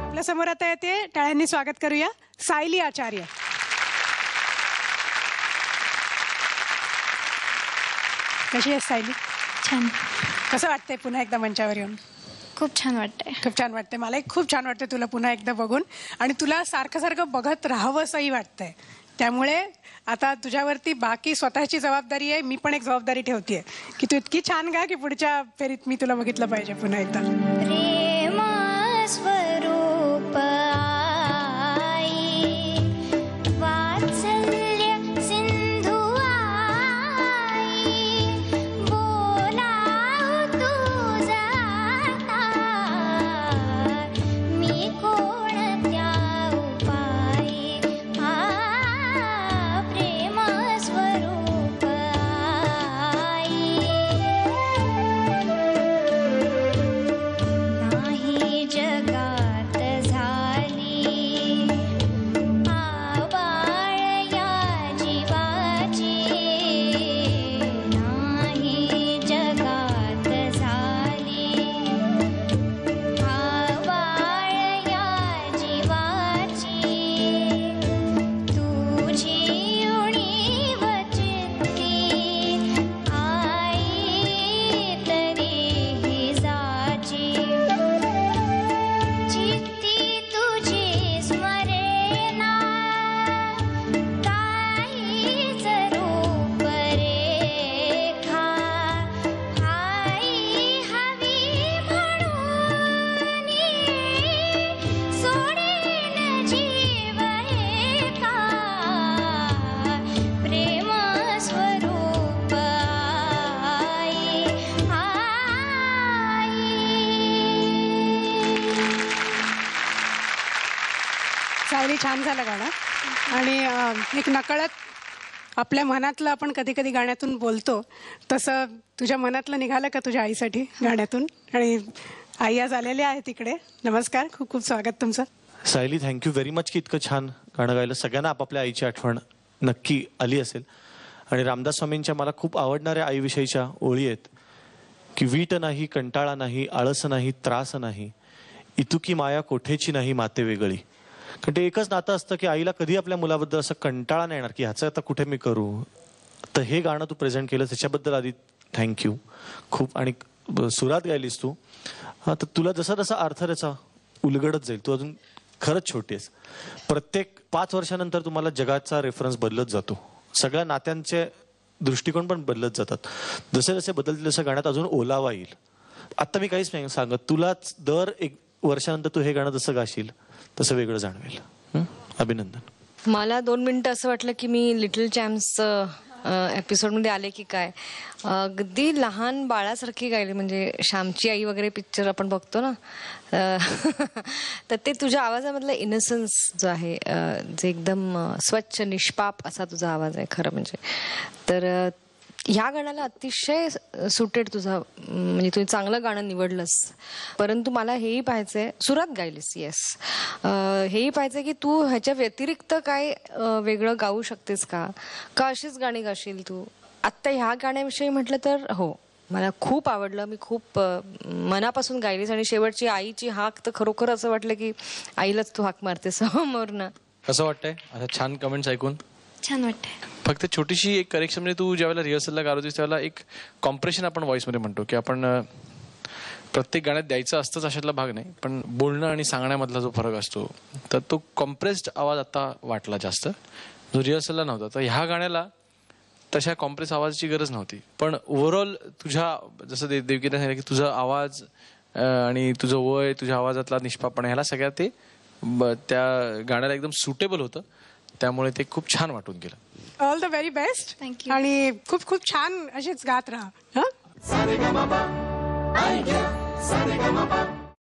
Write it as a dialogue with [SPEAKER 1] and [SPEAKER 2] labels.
[SPEAKER 1] आपल्या समोर आता येते, टाळ्यांनी स्वागत करूया सायली आचार्य. कशी आहेस सायली?
[SPEAKER 2] छान.
[SPEAKER 1] कसं वाटतंय पुन्हा एकदा मंचावर येऊन?
[SPEAKER 2] खूप छान वाटतंय.
[SPEAKER 1] खूप छान वाटतंय. मलाही खूप छान वाटतंय तुला पुन्हा एकदा बघून, आणि तुला सारखं सारखं बघत राहावंसंही वाटतंय. त्यामुळे आता तुझ्यावरती बाकी स्वतःची जबाबदारी आहे. मी पण एक जबाबदारी ठेवतेय की तू इतकी छान गा की पुढच्या फेरीत मी तुला बघितलं पाहिजे पुन्हा एकदा.
[SPEAKER 2] प्रेम स्वरूप आई, वात्सल्य सिंधू आई, बोलाव तुझा मी कोणत्या उपाई, प्रेम स्वरूप आई. नाही जगात झाली आबाळ या जीवाची, नाही जगात झाली आबाळ या जीवाची, तुझी उणीव चित्ती आई तरीही जाची, चित्ती तुझी स्मरेना काहीच रूप रेखा, आई हवी म्हणून सोडेन जीव एका, प्रेम स्वरूप आई, आई.
[SPEAKER 1] सायली, छान झालं गाणं. आणि एक नकळत आपल्या मनातलं आपण कधी कधी गाण्यातून बोलतो, तसं तुझ्या मनातलं निघालं का तुझ्या आईसाठी गाण्यातून? आणि आई आज आलेली आहे तिकडे. नमस्कार, खूप खूप स्वागत तुमचं.
[SPEAKER 3] सायली, थँक्यू व्हेरी मच की इतकं छान गाणं गायलं. सगळ्यांना आपापल्या आईची आठवण नक्की आली असेल. आणि रामदास स्वामींच्या मला खूप आवडणाऱ्या आईविषयीच्या ओळी आहेत की वीट नाही, कंटाळा नाही, आळस नाही, त्रास नाही, इतुकी माया कोठेची नाही माते वेगळी. कारण ते एकच नातं असतं की आईला कधी आपल्या मुलाबद्दल असं कंटाळा नाही येणार की ह्याचं आता कुठे मी करू. तर हे गाणं तू प्रेझेंट केलं त्याच्याबद्दल आधी थँक्यू खूप. आणि सुरात गायलीस तू. हां, तर तुला जसा जसा अर्थ त्याचा उलगडत जाईल. तू अजून खरंच छोटी आहेस. प्रत्येक 5 वर्षानंतर तुम्हाला जगाचा रेफरन्स बदलत जातो. सगळ्या नात्यांचे दृष्टिकोन पण बदलत जातात. जसे जसे बदलतील तसं गाण्यात अजून ओलावा येईल. आत्ता मी काहीच नाही सांगत, तुलाच दर 1 वर्षानंतर तू हे गाणं जसं गाशील तसं वेगळं जाणवेल. अभिनंदन.
[SPEAKER 4] मला 2 मिनिटं असं वाटलं की मी लिटल चॅम्प्स एपिसोडमध्ये आले की काय. अगदी लहान बाळासारखी गायली. म्हणजे श्यामची आई वगैरे पिक्चर आपण बघतो ना, तर ते तुझ्या आवाजामधलं इनोसन्स जो आहे, जे एकदम स्वच्छ निष्पाप असा तुझा आवाज आहे खरं म्हणजे. तर ह्या गाण्याला अतिशय सुटेड तुझा, म्हणजे तुम्ही चांगलं गाणं निवडलंस. परंतु मला हेही पाहायचंय, सुरात गायलीस येस, हेही पाहायचंय की तू ह्याच्या व्यतिरिक्त काय वेगळं गाऊ शकतेस का अशीच गाणी गाशील तू? आत्ता ह्या गाण्याविषयी म्हटलं तर हो, मला खूप आवडलं. मी खूप मनापासून गायलीस. आणि शेवटची आईची हाक तर खरोखर असं वाटलं की आईलाच तू हाक मारते समोरनं.
[SPEAKER 5] कसं वाटतंय आता छान कमेंट्स ऐकून?
[SPEAKER 2] छान वाटतंय.
[SPEAKER 5] फक्त छोटीशी एक करेक्शन, म्हणजे तू ज्यावेळेला रिहर्सलला गात होतीस त्यावेळेला एक कॉम्प्रेशन आपण व्हॉइसमध्ये म्हणतो की आपण प्रत्येक गाण्यात द्यायचं असतंच अशातला भाग नाही, पण बोलणं आणि सांगण्यामधला जो फरक असतो तर तो कॉम्प्रेस्ड आवाज आता वाटला जास्त, जो रिहर्सलला नव्हता. तर ह्या गाण्याला तशा कॉम्प्रेस आवाजाची गरज नव्हती. पण ओव्हरऑल तुझ्या, जसं देवकीने सांगितलं की तुझा आवाज आणि तुझं वय, तुझ्या आवाजातला निष्पापणा, ह्याला सगळ्यात ते त्या गाण्याला एकदम सुटेबल होतं. त्यामुळे ते खूप छान वाटून गेलं.
[SPEAKER 1] All the very best.
[SPEAKER 2] Thank you.
[SPEAKER 1] आणि खूप खूप छान अशीच गात राहा.